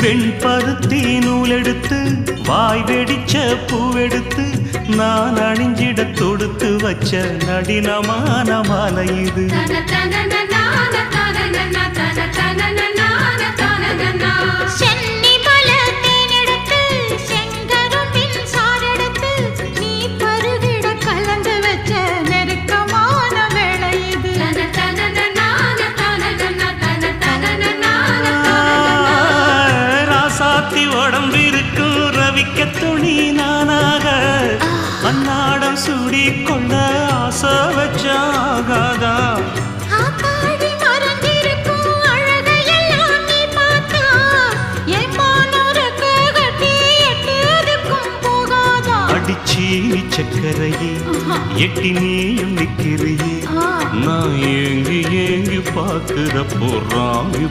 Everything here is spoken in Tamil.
வெண்பருத்தி நூலெடுத்து வாய் வெடிச்ச பூவெடுத்து நான் அணிஞ்சிட தொடுத்து வச்ச நடினமான மாலை இது. உடம்பிருக்கும் ரவிக்க துணி நானாக அன்னாடம் சூடி கொண்ட ஆசை வச்சாகாதா. அடிச்சீனி சக்கரையே எட்டி நீயும் நிக்கிறியே நான் ஏங்கி ஏங்கி பார்க்கிறப்போ ராமி